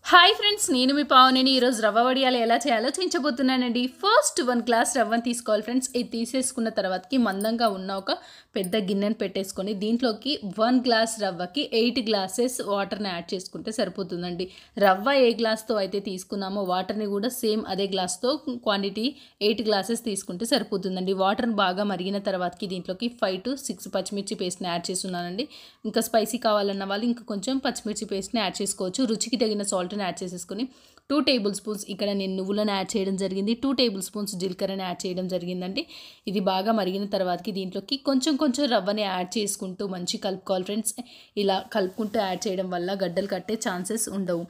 Hi friends, నేను మీ పావనిని. ఈరోజు రవ్వ వడియాలు ఎలా చేయాలో చూపించబోతున్నానండి. ఫస్ట్ 1 గ్లాస్ రవ్వని తీసుకోవాలి ఫ్రెండ్స్. ఇది తీసేసుకున్న తర్వాతకి మందంగా ఉన్న ఒక పెద్ద గిన్నెను పెట్టేసుకొని దీంట్లోకి 1 గ్లాస్ రవ్వకి 8 గ్లాసెస్ వాటర్ని యాడ్ చేసుకుంటే సరిపోతుందండి. రవ్వ ఏ గ్లాస్తో అయితే తీసుకున్నామో వాటర్ని కూడా సేమ్ అదే గ్లాస్తో క్వాంటిటీ 8 గ్లాసెస్ తీసుకుంటే సరిపోతుందండి. వాటర్ని బాగా మరిగిన తర్వాతకి దీంట్లోకి 5 to 6 పచ్చిమిర్చి పేస్ట్ని యాడ్ చేస్తున్నానండి. ఇంకా స్పైసీ కావాలన్న వాళ్ళు ఇంకా కొంచెం పచ్చిమిర్చి పేస్ట్ని యాడ్ చేసుకోవచ్చు. రుచికి తగిన సాల్ట్ యాడ్ చేసేసుకొని 2 టేబుల్ స్పూన్స్ ఇక్కడ నేను నువ్వులను యాడ్ చేయడం జరిగింది. 2 టేబుల్ స్పూన్స్ జీలకర్రని యాడ్ చేయడం జరిగిందండి. ఇది బాగా మరిగిన తర్వాతకి దీంట్లోకి కొంచెం రవ్వని యాడ్ చేసుకుంటూ మంచి కలుపుకోవాలి ఫ్రెండ్స్. ఇలా కలుపుకుంటూ యాడ్ చేయడం వల్ల గడ్డలు కట్టే ఛాన్సెస్ ఉండవు.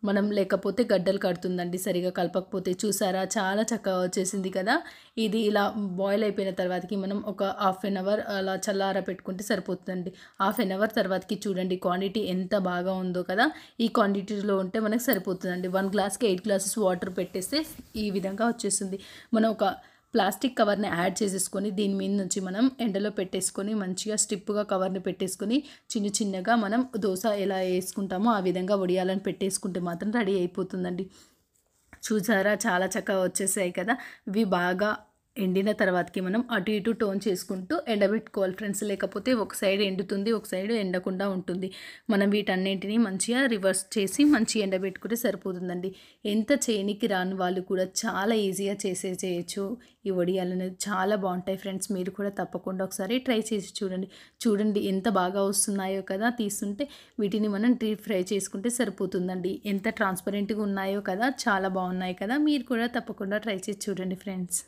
మనం లేకపోతే గడ్డలు కడుతుందండి సరిగా కలపకపోతే. చూసారా, చాలా చక్కగా వచ్చేసింది కదా. ఇది ఇలా బాయిల్ అయిపోయిన తర్వాతకి మనం ఒక హాఫ్ అన్ అవర్ అలా చల్లార పెట్టుకుంటే సరిపోతుందండి. హాఫ్ అన్ అవర్ తర్వాతకి చూడండి క్వాంటిటీ ఎంత బాగా ఉందో కదా. ఈ క్వాంటిటీలో ఉంటే మనకు సరిపోతుందండి. 1 గ్లాస్కి 8 గ్లాసెస్ వాటర్ పెట్టేస్తే ఈ విధంగా వచ్చేస్తుంది. మనం ఒక ప్లాస్టిక్ కవర్ని యాడ్ చేసేసుకొని దీని మీద నుంచి మనం ఎండలో పెట్టేసుకొని మంచిగా స్టిప్గా కవర్ని పెట్టేసుకొని చిన్నగా మనం దోశ ఎలా వేసుకుంటామో ఆ విధంగా వడియాలని పెట్టేసుకుంటే మాత్రం రెడీ అయిపోతుందండి. చూసారా, చాలా చక్కగా వచ్చేసాయి కదా. ఇవి బాగా ఎండిన తర్వాతకి మనం అటు ఇటు టోన్ చేసుకుంటూ ఎండబెట్టుకోవాలి ఫ్రెండ్స్. లేకపోతే ఒక సైడ్ ఎండుతుంది, ఒక సైడ్ ఎండకుండా ఉంటుంది. మనం వీటన్నింటినీ మంచిగా రివర్స్ చేసి మంచి ఎండబెట్టుకుంటే సరిపోతుందండి. ఎంత చేయనికి రాని వాళ్ళు కూడా చాలా ఈజీగా చేయొచ్చు. ఈ వడియాలు అనేది చాలా బాగుంటాయి ఫ్రెండ్స్. మీరు కూడా తప్పకుండా ఒకసారి ట్రై చేసి చూడండి ఎంత బాగా వస్తున్నాయో కదా. తీస్తుంటే వీటిని మనం డీప్ ఫ్రై చేసుకుంటే సరిపోతుందండి. ఎంత ట్రాన్స్పరెంట్గా ఉన్నాయో కదా, చాలా బాగున్నాయి కదా. మీరు కూడా తప్పకుండా ట్రై చేసి చూడండి ఫ్రెండ్స్.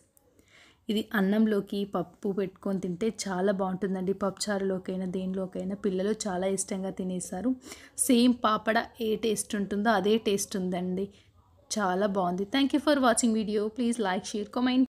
ఇది అన్నంలోకి పప్పు పెట్టుకొని తింటే చాలా బాగుంటుందండి. పప్పుచారులోకైనా దేనిలోకైనా పిల్లలు చాలా ఇష్టంగా తినేస్తారు. సేమ్ పాపడ ఏ టేస్ట్ ఉంటుందో అదే టేస్ట్ ఉందండి. చాలా బాగుంది. Thank you for watching video. Please like, share, comment.